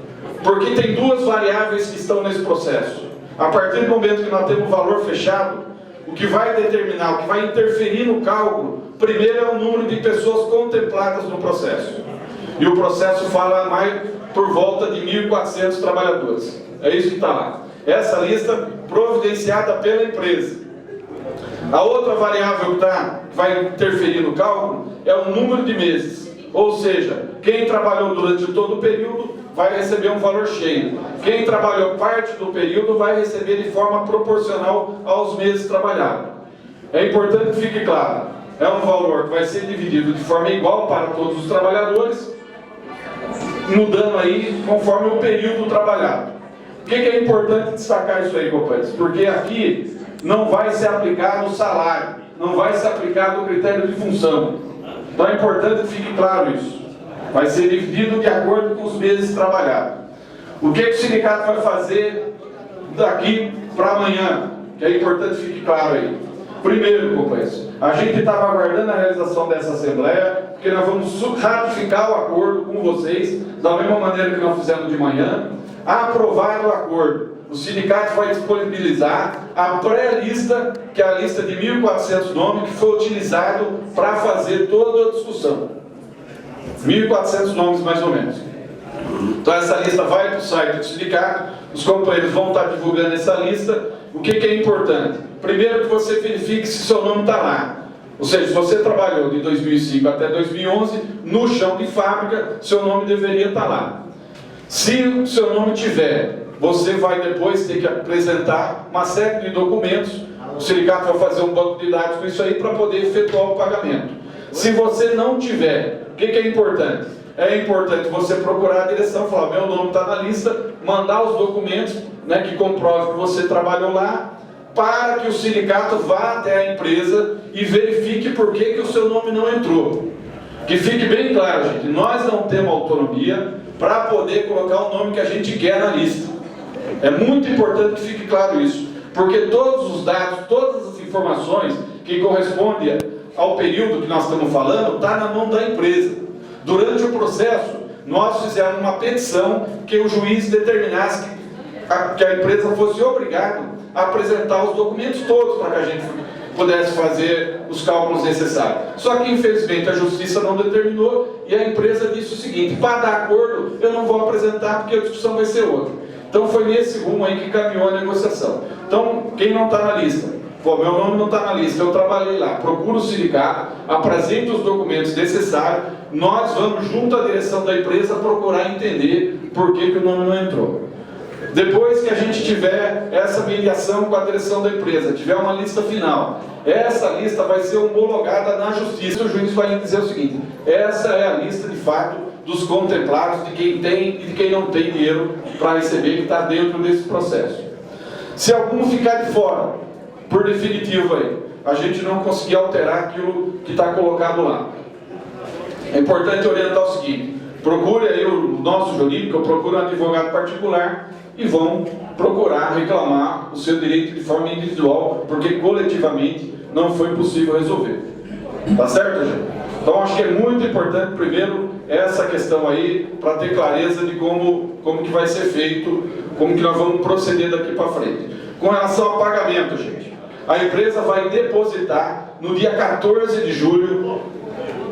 Porque tem duas variáveis que estão nesse processo. A partir do momento que nós temos um valor fechado, o que vai determinar, o que vai interferir no cálculo, primeiro é o número de pessoas contempladas no processo. E o processo fala mais por volta de 1.400 trabalhadores. É isso que está lá. Essa lista providenciada pela empresa. A outra variável que vai interferir no cálculo é o número de meses. Ou seja, quem trabalhou durante todo o período vai receber um valor cheio. Quem trabalhou parte do período vai receber de forma proporcional aos meses trabalhados. É importante que fique claro, é um valor que vai ser dividido de forma igual para todos os trabalhadores, mudando aí conforme o período trabalhado. Por que é importante destacar isso aí, companheiros? Porque aqui não vai ser aplicado o salário, não vai ser aplicado o critério de função. Então é importante que fique claro isso. Vai ser dividido de acordo com os meses trabalhados. O que o sindicato vai fazer daqui para amanhã? Que é importante que fique claro aí. Primeiro, companheiros, a gente estava aguardando a realização dessa assembleia, porque nós vamos ratificar o acordo com vocês, da mesma maneira que nós fizemos de manhã. Aprovado o acordo, o sindicato vai disponibilizar a pré-lista, que é a lista de 1.400 nomes, que foi utilizado para fazer toda a discussão. 1.400 nomes, mais ou menos. Então essa lista vai para o site do sindicato, os companheiros vão estar divulgando essa lista. O que é importante? Primeiro que você verifique se seu nome está lá. Ou seja, se você trabalhou de 2005 até 2011, no chão de fábrica, seu nome deveria estar lá. Se o seu nome tiver, você vai depois ter que apresentar uma série de documentos. O sindicato vai fazer um banco de dados com isso aí para poder efetuar o pagamento. Se você não tiver, o que é importante? É importante você procurar a direção, falar, meu nome está na lista, mandar os documentos, né, que comprovem que você trabalhou lá, para que o sindicato vá até a empresa e verifique por que o seu nome não entrou. Que fique bem claro, gente, nós não temos autonomia para poder colocar o nome que a gente quer na lista. É muito importante que fique claro isso, porque todos os dados, todas as informações que correspondem ao período que nós estamos falando, está na mão da empresa. Durante o processo, nós fizemos uma petição que o juiz determinasse que a empresa fosse obrigada a apresentar os documentos todos para que a gente pudesse fazer os cálculos necessários. Só que, infelizmente, a justiça não determinou e a empresa disse o seguinte: para dar acordo, eu não vou apresentar porque a discussão vai ser outra. Então foi nesse rumo aí que caminhou a negociação. Então, quem não está na lista? Pô, meu nome não está na lista, eu trabalhei lá. Procura o sindicato, apresenta os documentos necessários, nós vamos, junto à direção da empresa, procurar entender por que o nome não entrou. Depois que a gente tiver essa mediação com a direção da empresa, tiver uma lista final, essa lista vai ser homologada na justiça. O juiz vai dizer o seguinte: essa é a lista de fato dos contemplados, de quem tem e de quem não tem dinheiro para receber, que está dentro desse processo. Se algum ficar de fora, por definitivo aí, a gente não conseguir alterar aquilo que está colocado lá. É importante orientar o seguinte: procure aí o nosso jurídico, procure um advogado particular e vão procurar reclamar o seu direito de forma individual, porque coletivamente não foi possível resolver. Tá certo, gente? Então acho que é muito importante, primeiro, essa questão aí, para ter clareza de como que vai ser feito, como que nós vamos proceder daqui para frente. Com relação ao pagamento, gente, a empresa vai depositar no dia 14 de julho,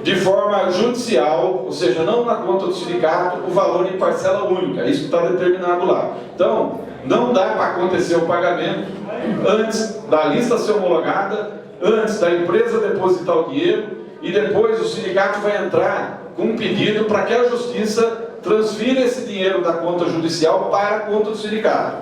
de forma judicial, ou seja, não na conta do sindicato, o valor em parcela única. Isso está determinado lá. Então, não dá para acontecer o pagamento antes da lista ser homologada, antes da empresa depositar o dinheiro, e depois o sindicato vai entrar com um pedido para que a justiça transfira esse dinheiro da conta judicial para a conta do sindicato.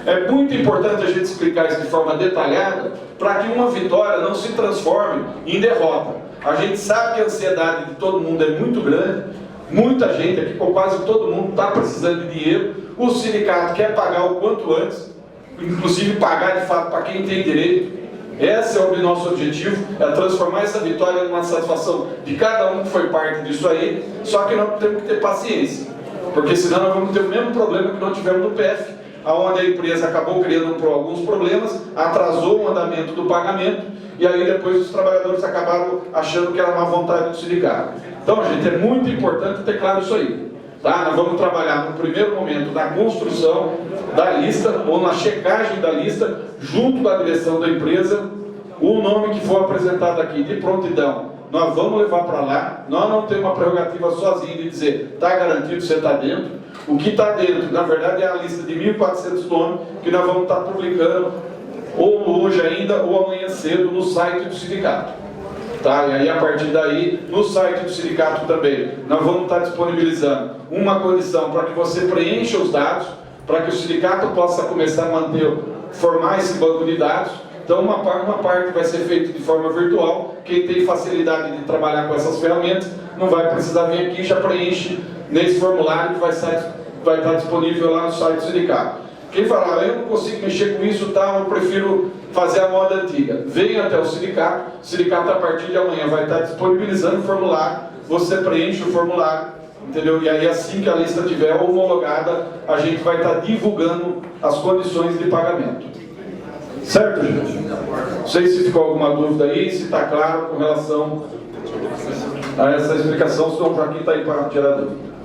É muito importante a gente explicar isso de forma detalhada, para que uma vitória não se transforme em derrota. A gente sabe que a ansiedade de todo mundo é muito grande, muita gente aqui, quase todo mundo está precisando de dinheiro, o sindicato quer pagar o quanto antes, inclusive pagar de fato para quem tem direito. Esse é o nosso objetivo, é transformar essa vitória numa satisfação de cada um que foi parte disso aí, só que nós temos que ter paciência, porque senão nós vamos ter o mesmo problema que nós tivemos no PF, onde a empresa acabou criando alguns problemas, atrasou o andamento do pagamento, e aí depois os trabalhadores acabaram achando que era má vontade do sindicato. Então, gente, é muito importante ter claro isso aí. Tá? Nós vamos trabalhar no primeiro momento na construção da lista, ou na checagem da lista, junto da direção da empresa, o nome que for apresentado aqui de prontidão, nós vamos levar para lá. Nós não temos uma prerrogativa sozinho de dizer, está garantido, você está dentro. O que está dentro, na verdade, é a lista de 1.400 nomes que nós vamos estar publicando ou hoje ainda, ou amanhã cedo, no site do sindicato. Tá? E aí, a partir daí, no site do sindicato também, nós vamos estar disponibilizando uma condição para que você preencha os dados, para que o sindicato possa começar a formar esse banco de dados. Então, uma parte vai ser feita de forma virtual. Quem tem facilidade de trabalhar com essas ferramentas, não vai precisar vir aqui, já preenche nesse formulário que vai estar disponível lá no site do sindicato. Quem falar, eu não consigo mexer com isso, tá, eu prefiro fazer a moda antiga. Venha até o sindicato a partir de amanhã vai estar disponibilizando o formulário, você preenche o formulário, entendeu? E aí assim que a lista estiver homologada, a gente vai estar divulgando as condições de pagamento. Certo, gente? Não sei se ficou alguma dúvida aí, se está claro com relação a essa explicação, se o Dom Joaquim está aí para tirar dúvida.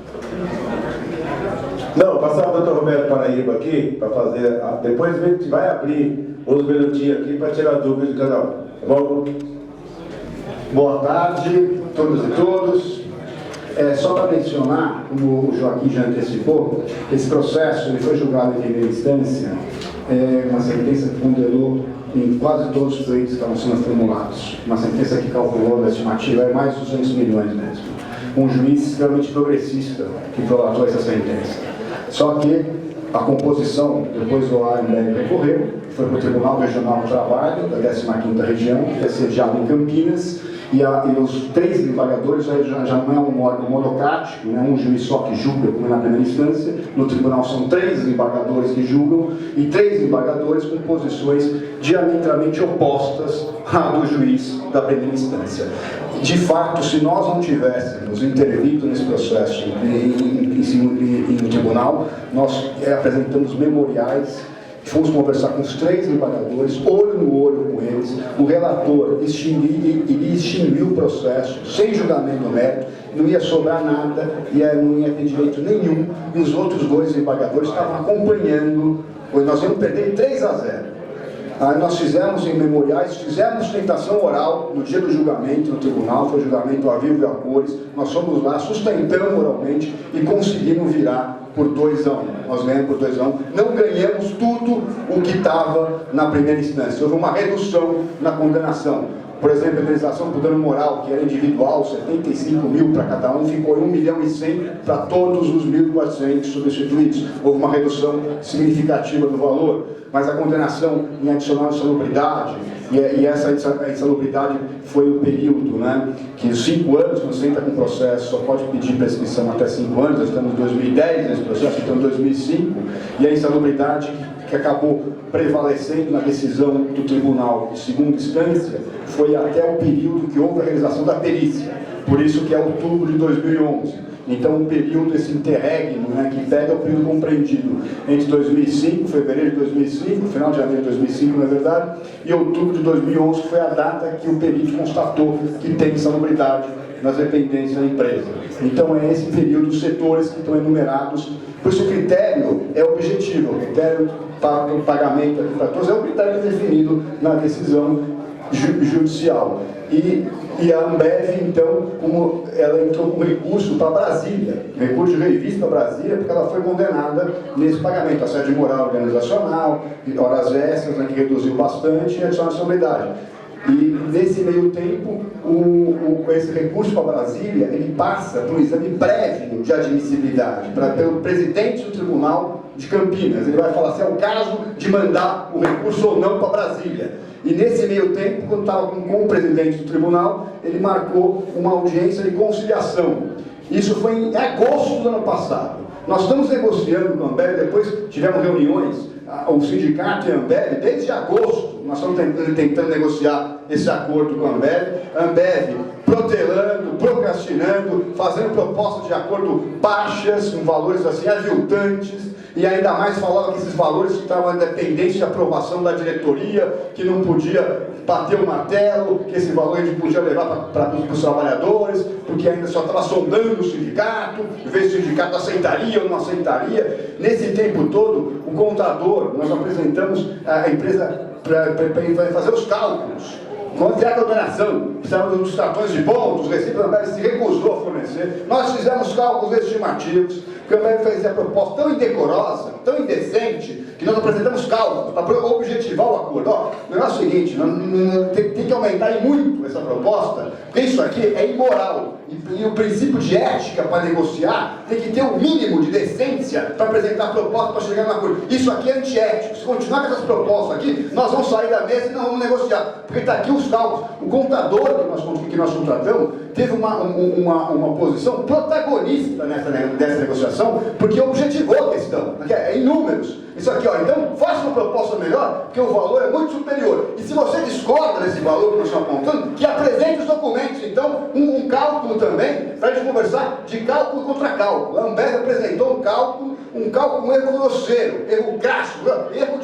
Não, passar o Dr. Roberto Paraíba aqui, para fazer. Depois a gente vai abrir uns minutinhos aqui para tirar dúvidas de cada um. Tá bom? Boa tarde, todas e todos. Só para mencionar, como o Joaquim já antecipou, esse processo ele foi julgado em primeira instância, uma sentença que ponderou em quase todos os pleitos que estavam sendo formulados. Uma sentença que calculou a estimativa é mais de 200 milhões mesmo. Um juiz extremamente progressista que prolatou essa sentença. Só que a composição, depois do AMB recorreu, foi para o Tribunal Regional do Trabalho, da 15ª Região, que é sediado em Campinas, e os 3 desembargadores já não é um órgão monocrático, não é um juiz só que julga, como é na primeira instância. No tribunal são 3 desembargadores que julgam, e 3 desembargadores com posições diametralmente opostas à do juiz da primeira instância. De fato, se nós não tivéssemos intervido nesse processo em tribunal, nós apresentamos memoriais, fomos conversar com os 3 desembargadores, olho no olho com eles, o relator extinguiu o processo, sem julgamento no mérito, não ia sobrar nada, e não ia ter direito nenhum, e os outros 2 desembargadores estavam acompanhando, nós íamos perder 3-0. Aí nós fizemos em memoriais, fizemos tentação oral no dia do julgamento no tribunal, foi julgamento a vivo e a cores, nós fomos lá, sustentamos oralmente e conseguimos virar por 2-1. Nós ganhamos por 2-1, não ganhamos tudo o que estava na primeira instância, houve uma redução na condenação. Por exemplo, a indenização por dano moral, que era individual, 75 mil para cada um, ficou em 1,1 milhão para todos os 1.400 substituídos. Houve uma redução significativa do valor, mas a condenação em adicional insalubridade, e essa insalubridade foi o período, né, que os 5 anos, quando você entra com processo, só pode pedir prescrição até 5 anos, nós estamos em 2010 nesse processo, então em 2005, e a insalubridade que acabou prevalecendo na decisão do tribunal de segunda instância foi até o período que houve a realização da perícia. por isso que é outubro de 2011. Então, um período, esse interregno, né, que pega o período compreendido entre 2005, fevereiro de 2005, final de janeiro de 2005, na verdade, e outubro de 2011, que foi a data que o perito constatou que tem insalubridade nas dependências da empresa. Então, é esse período, os setores que estão enumerados. Por isso, o critério é objetivo, o critério para o pagamento de fatores é o critério definido na decisão judicial. E a Ambev, então, como ela entrou com recurso para Brasília, recurso de revista para Brasília, porque ela foi condenada nesse pagamento, assédio moral organizacional, horas extras, né, que reduziu bastante, e adicional de sobriedade. E nesse meio tempo, esse recurso para Brasília, ele passa por um exame prévio de admissibilidade, pelo presidente do Tribunal de Campinas. Ele vai falar se é o caso de mandar o recurso ou não para Brasília. E nesse meio tempo, quando estava com o presidente do tribunal, ele marcou uma audiência de conciliação. Isso foi em agosto do ano passado. Nós estamos negociando com a Ambev, depois tivemos reuniões, o sindicato e a Ambev, desde agosto, nós estamos tentando negociar esse acordo com a Ambev protelando, procrastinando, fazendo propostas de acordo baixas, com valores assim aviltantes, e ainda mais falava que esses valores estavam dependentes de aprovação da diretoria, que não podia bater o martelo, que esse valor a gente podia levar para os trabalhadores, porque ainda só estava sondando o sindicato, ver se o sindicato aceitaria ou não aceitaria. Nesse tempo todo, o contador, nós apresentamos a empresa para fazer os cálculos. Quando é a condenação, precisamos dos cartões de pontos, os recibos, a Ambev se recusou a fornecer. Nós fizemos cálculos estimativos, porque a Ambev fez a proposta tão indecorosa, tão indecente, que nós apresentamos cálculos para objetivar o acordo. Ó, o negócio é o seguinte, tem que aumentar muito essa proposta, porque isso aqui é imoral. E o princípio de ética para negociar tem que ter um mínimo de decência para apresentar a proposta para chegar no acordo. Isso aqui é antiético. Se continuar com essas propostas aqui, nós vamos sair da mesa e não vamos negociar. Porque está aqui os cálculos. O contador que nós contratamos teve uma posição protagonista dessa negociação, porque objetivou a questão, é em números. Isso aqui, ó, então faça uma proposta melhor, porque o valor é muito superior. E se você discorda desse valor que nós estamos apontando, que apresente os documentos. Então, um cálculo também, para a gente conversar de cálculo contra cálculo. A Ambev apresentou um cálculo, um erro grosseiro, erro crasso, erro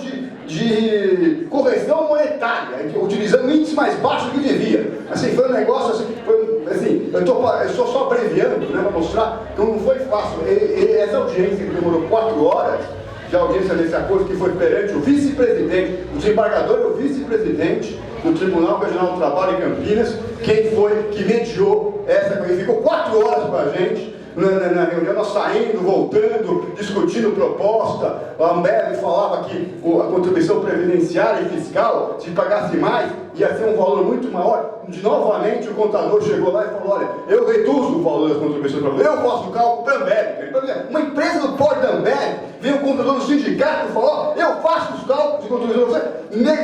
de correção monetária, utilizando um índice mais baixo do que devia. Assim, foi um negócio assim, eu estou só abreviando, né, para mostrar que não foi fácil. Essa audiência que demorou 4 horas, de audiência desse acordo, que foi perante o vice-presidente, o desembargador e o vice-presidente do Tribunal Regional do Trabalho em Campinas, quem foi que mediou essa coisa. Ficou 4 horas com a gente na reunião, nós saindo, voltando, discutindo proposta. A Ambev falava que a contribuição previdenciária e fiscal, se pagasse mais, ia ser um valor muito maior. Novamente o contador chegou lá e falou: olha, eu reduzo o valor das contribuições, eu faço o cálculo da Ambev. Uma empresa do porte da Ambev, veio o contador do sindicato e falou: eu faço os cálculos de contribuição,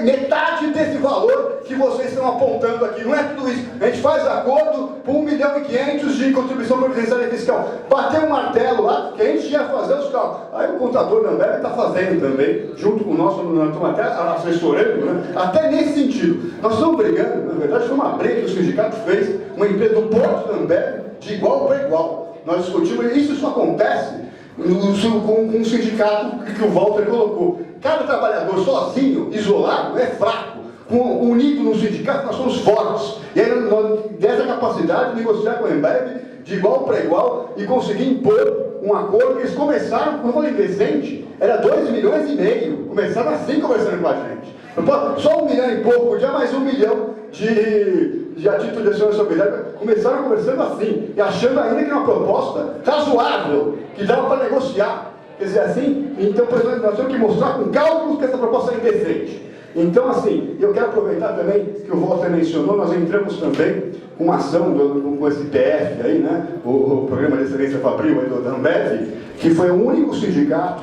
metade desse valor que vocês estão apontando aqui, não é tudo isso. A gente faz acordo por 1,5 milhão de contribuição previdenciária e fiscal. Bateu um martelo lá, que a gente ia fazer os cálculos. Aí o contador da Ambev está fazendo também, junto com o nosso, nós estamos até assessorando, né? Até nesse sentido. Nós estamos brigando, na verdade foi uma briga que o sindicato fez, uma empresa do porte da Ambev, de igual para igual. Nós discutimos, isso só acontece com um sindicato que o Walter colocou. Cada trabalhador sozinho, isolado, é fraco. Unido no sindicato, nós somos fortes. E aí nós dessa capacidade de negociar com a Ambev de igual para igual e conseguir impor um acordo que eles começaram, como eu falei, decente, era 2,5 milhões. Começaram assim conversando com a gente. Só 1 milhão e pouco, já mais 1 milhão de atitude de responsabilidade. Começaram conversando assim, e achando ainda que era uma proposta razoável, que dava para negociar. Quer dizer, assim, então nós temos que mostrar com cálculos que essa proposta é indecente. Então, assim, eu quero aproveitar também que o Walter mencionou, nós entramos também com uma ação com esse PF aí, né, o Programa de Excelência Fabril aí da Ambev, que foi o único sindicato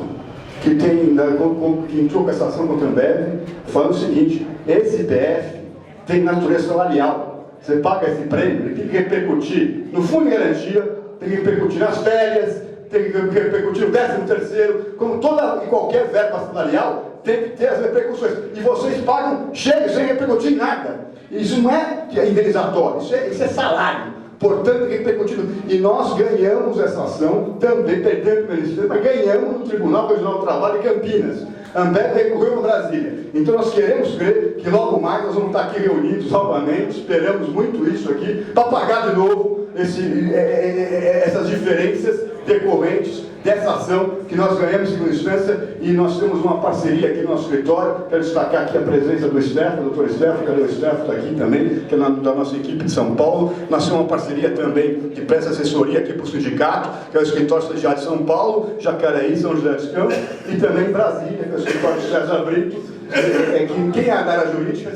que entrou com essa ação contra a Ambev, falando o seguinte: esse PF tem natureza salarial, você paga esse prêmio, ele tem que repercutir no fundo de garantia, tem que repercutir nas férias, tem que repercutir no 13º, como toda e qualquer verba salarial, tem que ter as repercussões. E vocês pagam cheio, sem repercutir em nada. Isso não é indenizatório, isso é salário. portanto repercutido. E nós ganhamos essa ação, também perdemos o Ministério, mas ganhamos no Tribunal Regional do Trabalho de Campinas. A Ambev recorreu para Brasília. Então nós queremos crer que logo mais nós vamos estar aqui reunidos novamente, esperamos muito isso aqui, para pagar de novo essas diferenças decorrentes dessa ação que nós ganhamos em segunda instância, e nós temos uma parceria aqui no nosso escritório. Quero destacar aqui a presença do Stefano, do Dr. Stefano, cadê o Stefano? Está aqui também, que é da nossa equipe de São Paulo. Nós temos uma parceria também que presta assessoria aqui para o sindicato, que é o escritório estagiário de São Paulo, Jacareí, São José dos Campos, e também Brasília, que é o escritório de César Brito. Que quem é da área jurídica,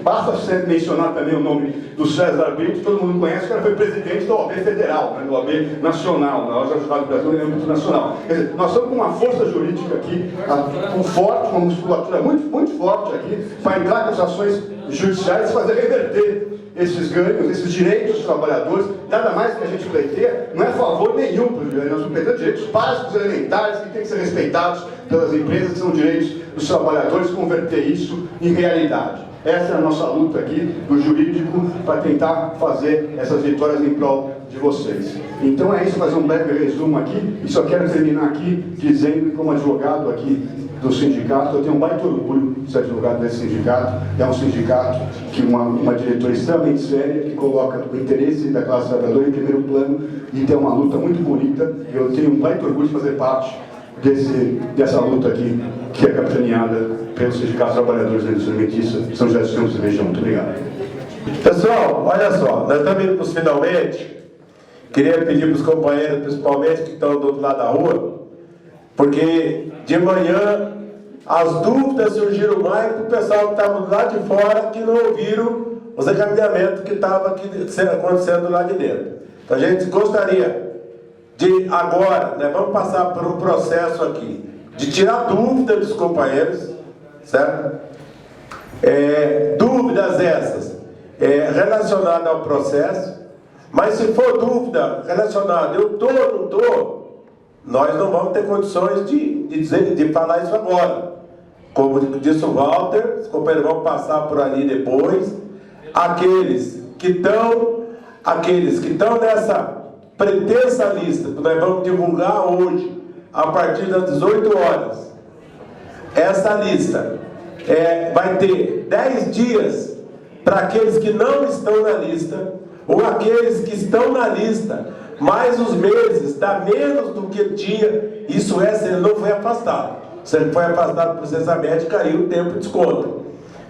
basta sempre mencionar também o nome do César Brito, todo mundo conhece, que ele foi presidente da OAB Federal, né, da OAB Nacional, da Loja Judicial do Brasil em âmbito nacional. Quer dizer, nós estamos com uma força jurídica aqui, forte, uma musculatura muito forte aqui, para entrar com as ações judiciais e fazer reverter esses ganhos, esses direitos dos trabalhadores. Nada mais que a gente pleiteia, não é favor nenhum para os direitos, nós pleiteamos direitos básicos, elementares, que têm que ser respeitados pelas empresas, que são direitos dos trabalhadores, converter isso em realidade. Essa é a nossa luta aqui, do jurídico, para tentar fazer essas vitórias em prol de vocês. Então é isso, fazer um breve resumo aqui, e só quero terminar aqui dizendo que, como advogado aqui do sindicato, eu tenho um baita orgulho de ser advogado desse sindicato. É um sindicato que uma diretoria extremamente séria, que coloca o interesse da classe trabalhadora em primeiro plano, e tem uma luta muito bonita. Eu tenho um baita orgulho de fazer parte dessa luta aqui, que é capitaneada pelo Sindicato dos Trabalhadores da Indústria Alimentícia, São José dos Campos e região. Muito obrigado. Pessoal, olha só, nós estamos indo para os finalmente. Queria pedir para os companheiros, principalmente que estão do outro lado da rua, porque de manhã as dúvidas surgiram mais para o pessoal que estava do lado de fora, que não ouviram os encaminhamentos que estavam acontecendo lá de dentro. Então a gente gostaria de agora, né, vamos passar por um processo aqui de tirar dúvidas dos companheiros, certo? Dúvidas essas relacionadas ao processo, mas se for dúvida relacionada, eu estou ou não estou, nós não vamos ter condições de falar isso agora. Como disse o Walter, os companheiros vão passar por ali depois. Aqueles que estão nessa pretensa lista, que nós vamos divulgar hoje, a partir das 18 horas. Essa lista vai ter 10 dias para aqueles que não estão na lista, ou aqueles que estão na lista, mas os meses dá menos do que tinha. Isso se ele não foi afastado. Se ele foi afastado por licença médica, aí o tempo desconta.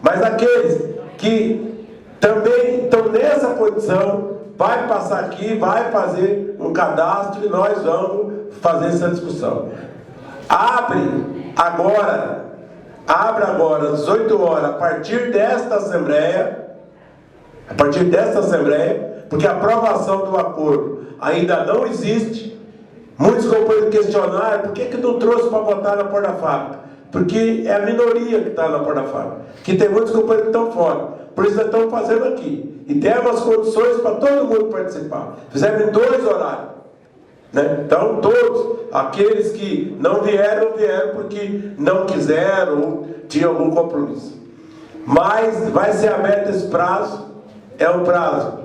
Mas aqueles que também estão nessa condição, vai passar aqui, vai fazer um cadastro e nós vamos fazer essa discussão. Abre agora às 18 horas, a partir desta Assembleia, porque a aprovação do acordo ainda não existe. Muitos companheiros questionaram por que não trouxe para votar na porta da fábrica. Porque é a minoria que está na porta da fábrica, que tem muitos companheiros que estão fora. Por isso nós estamos fazendo aqui. E temos as condições para todo mundo participar. Fizemos em 2 horários. Né? Então todos, aqueles que não vieram porque não quiseram ou tinham algum compromisso. Mas vai ser aberto esse prazo, é um prazo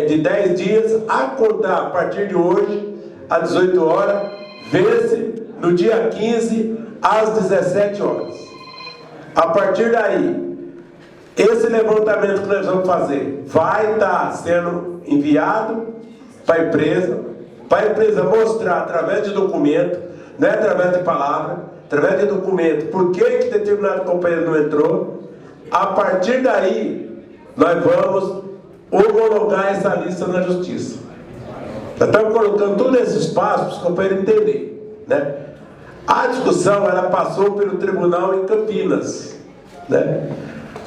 de 10 dias, a contar a partir de hoje, às 18 horas, vence no dia 15, às 17 horas. A partir daí, esse levantamento que nós vamos fazer vai estar sendo enviado para a empresa mostrar através de documento, não é através de palavra, através de documento, por que determinado companheiro não entrou. A partir daí, nós vamos homologar essa lista na justiça. Nós estamos colocando todo esse espaço para os companheiros entenderem, né? A discussão ela passou pelo tribunal em Campinas, né?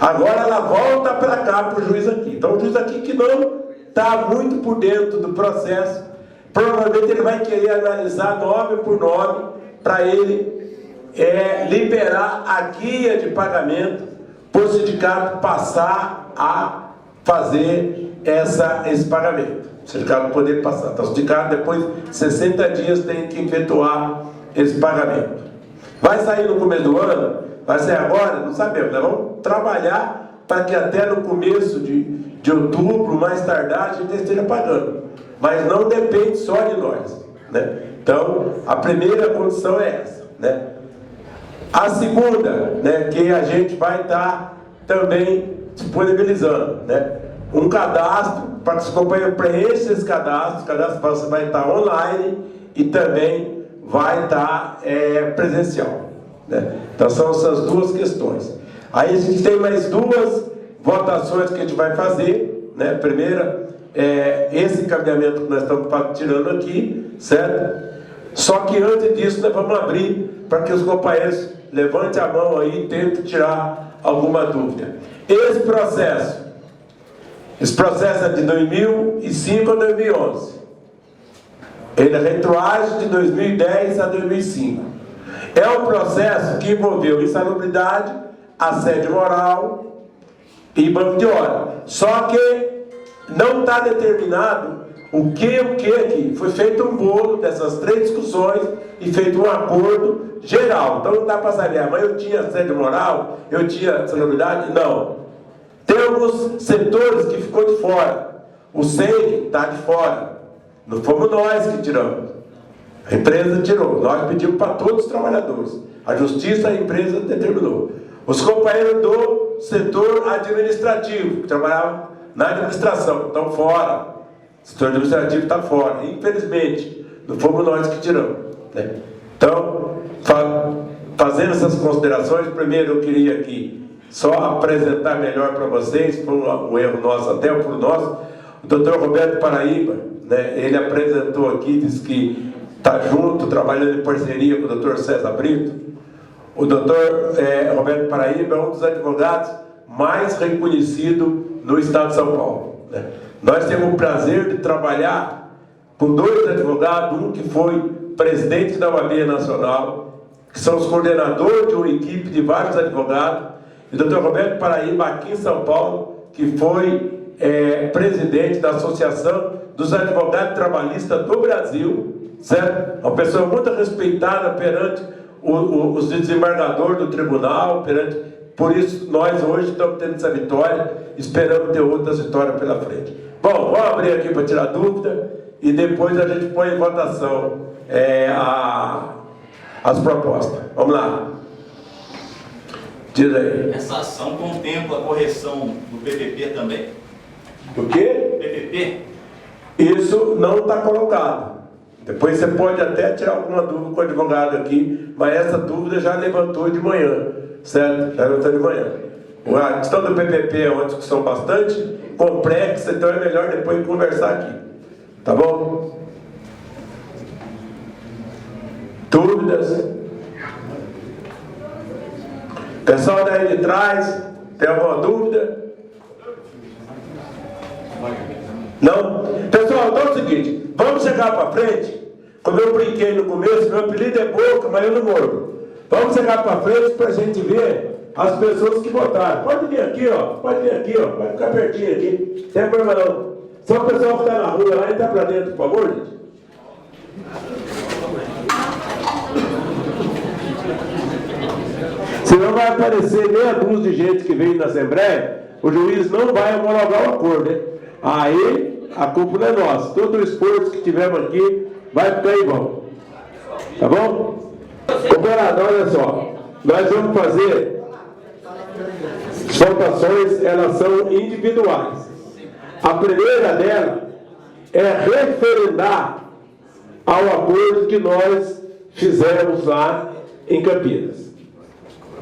Agora ela volta para cá para o juiz aqui. Então o juiz aqui que não está muito por dentro do processo, provavelmente ele vai querer analisar nome por nome para ele liberar a guia de pagamento para o sindicato passar a fazer esse pagamento. O sindicato poder passar. Então o sindicato depois de 60 dias tem que efetuar esse pagamento. Vai sair no começo do ano? Vai sair agora? Não sabemos. Nós vamos trabalhar para que até no começo de de outubro, mais tardar, a gente esteja pagando. Mas não depende só de nós, né? Então, a primeira condição é essa, né? A segunda, né, que a gente vai estar também disponibilizando, né, um cadastro para que os companheiros preencham esse cadastro. O cadastro vai estar online e também vai estar presencial, né? Então são essas duas questões. Aí a gente tem mais duas votações que a gente vai fazer, né? Primeira, esse encaminhamento que nós estamos tirando aqui, certo? Só que antes disso nós vamos abrir para que os companheiros levantem a mão aí e tentem tirar alguma dúvida. Esse processo é de 2005 a 2011. Ele retroage de 2010 a 2005. É um processo que envolveu insalubridade, assédio moral e banco de hora. Só que não está determinado o que foi feito um bolo dessas três discussões e feito um acordo geral. Então não dá para saber, mas eu tinha assédio moral, eu tinha insalubridade? Não. Temos setores que ficou de fora. O SEI está de fora. Não fomos nós que tiramos. A empresa tirou. Nós pedimos para todos os trabalhadores. A justiça, a empresa determinou. Os companheiros do setor administrativo, que trabalhavam na administração, estão fora. O setor administrativo está fora. Infelizmente, não fomos nós que tiramos, né? Então, fazendo essas considerações, primeiro eu queria aqui só apresentar melhor para vocês, foi um erro nosso, até por nós, o doutor Roberto Paraíba, né? Ele apresentou aqui, disse que está junto, trabalhando em parceria com o doutor César Brito. O doutor Roberto Paraíba é um dos advogados mais reconhecidos no estado de São Paulo, né? Nós temos o prazer de trabalhar com dois advogados, um que foi presidente da OAB Nacional, que são os coordenadores de uma equipe de vários advogados, e o doutor Roberto Paraíba, aqui em São Paulo, que foi presidente da Associação dos Advogados Trabalhistas do Brasil, certo? Uma pessoa muito respeitada perante os desembargadores do tribunal, por isso nós hoje estamos tendo essa vitória, esperamos ter outras vitórias pela frente. Bom, vamos abrir aqui para tirar dúvida e depois a gente põe em votação as propostas. Vamos lá. Diz aí. Essa ação contempla a correção do PPP também? Do quê? PPP? Isso não está colocado. Depois você pode até tirar alguma dúvida com o advogado aqui, mas essa dúvida já levantou de manhã, certo? Já levantou de manhã. A questão do PPP é uma discussão bastante complexa, então é melhor depois conversar aqui. Tá bom? Dúvidas? Pessoal daí de trás, tem alguma dúvida? Não? Pessoal, então é o seguinte, vamos chegar para frente. Como eu brinquei no começo, meu apelido é Boca, mas eu não mordo. Vamos chegar para frente para a gente ver as pessoas que votaram. Pode vir aqui, ó. Pode vir aqui, ó. Pode ficar pertinho aqui. Não tem problema não. Só o pessoal que está na rua lá, entra para dentro, por favor, gente. Senão vai aparecer meia dúzia de gente que veio na Assembleia, o juiz não vai homologar o acordo, né? Aí a culpa não é nossa. Todo o esforço que tivemos aqui vai ficar igual. Tá bom? Comparado, olha só. Nós vamos fazer votações, elas são individuais. A primeira dela é referendar ao acordo que nós fizemos lá em Campinas.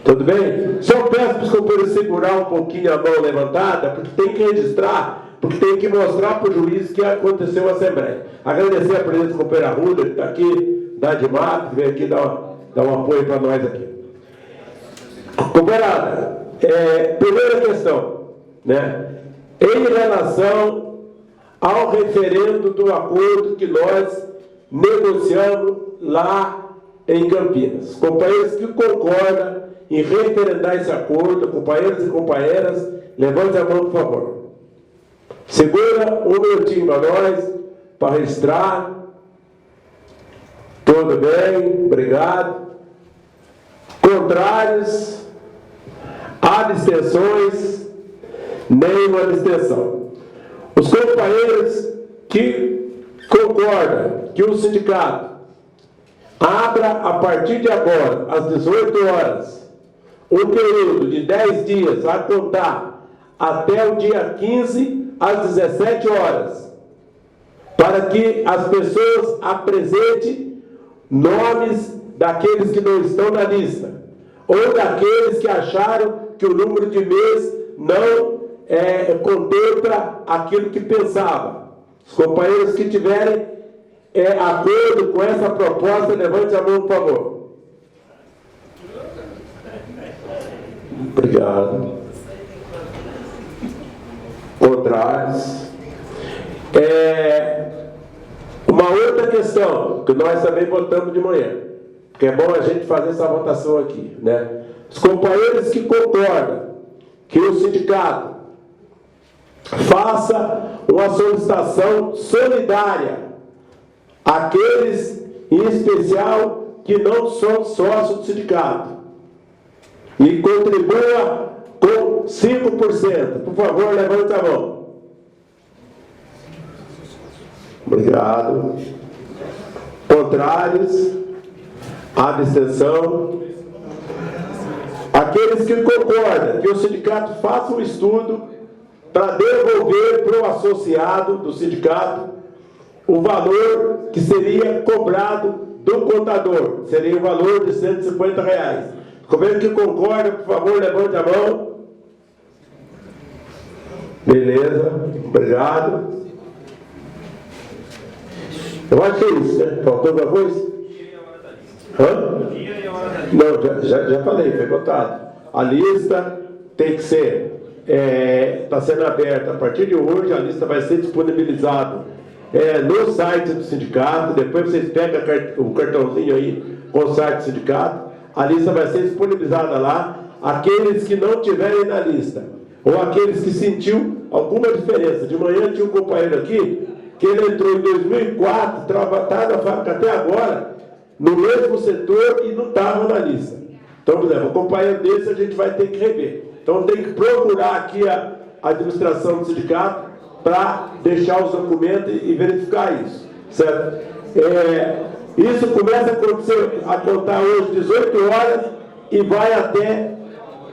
Tudo bem? Só peço para os companheiros segurar um pouquinho a mão levantada, porque tem que registrar, porque tem que mostrar para o juiz que aconteceu a Assembleia. Agradecer a presença do companheiro Arruda, que está aqui, da Admap, que veio aqui dar um apoio para nós aqui. Companheirada, primeira questão, né? Em relação ao referendo do acordo que nós negociamos lá em Campinas. Companheiros que concordam em referendar esse acordo, companheiros e companheiras, levante a mão, por favor. Segura um minutinho para nós, para registrar. Tudo bem, obrigado. Contrários, abstenções, nenhuma abstenção. Os companheiros que concordam que o sindicato abra a partir de agora, às 18 horas, um período de 10 dias a contar até o dia 15, às 17 horas, para que as pessoas apresentem nomes daqueles que não estão na lista, ou daqueles que acharam que o número de mês não contempla aquilo que pensava. Os companheiros que tiverem acordo com essa proposta, levante a mão, por favor. Obrigado. Contrários. Uma outra questão, que nós também votamos de manhã, porque é bom a gente fazer essa votação aqui, né? Os companheiros que concordam que o sindicato faça uma solicitação solidária àqueles, em especial, que não são sócios do sindicato, e contribua com 5%. Por favor, levante a mão. Obrigado. Contrários? Abstenção? Aqueles que concordam que o sindicato faça um estudo para devolver para o associado do sindicato o valor que seria cobrado do contador. Seria o valor de R$150. Companheiro que concorda, por favor, levante a mão. Beleza, obrigado. Eu acho que é isso, né? Faltou alguma coisa? Hã? Não, já falei, foi votado. A lista tem que ser, está sendo aberta a partir de hoje, a lista vai ser disponibilizada no site do sindicato, depois vocês pegam o cartãozinho aí com o site do sindicato, a lista vai ser disponibilizada lá. Aqueles que não tiverem na lista, ou aqueles que sentiu alguma diferença. De manhã tinha um companheiro aqui, que ele entrou em 2004, está na fábrica até agora, no mesmo setor e não estava na lista. Então, por exemplo, um companheiro desse a gente vai ter que rever. Então tem que procurar aqui a administração do sindicato para deixar os documentos e verificar isso. Certo? Isso começa a contar hoje 18 horas e vai até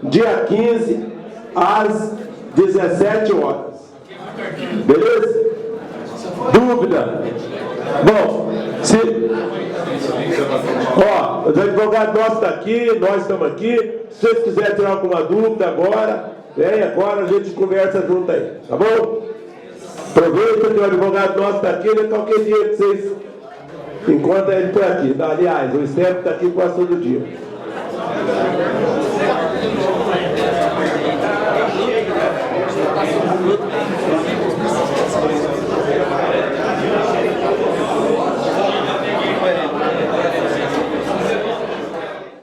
dia 15 às 17 horas. Beleza? Dúvida? Bom, os advogados nossos estão aqui, nós estamos aqui. Se vocês quiserem tirar alguma dúvida agora, agora a gente conversa junto aí, tá bom? Aproveita que o advogado nosso está aqui, né? Qualquer dia que vocês encontram ele por aqui. Aliás, o Estevam está aqui quase todo dia.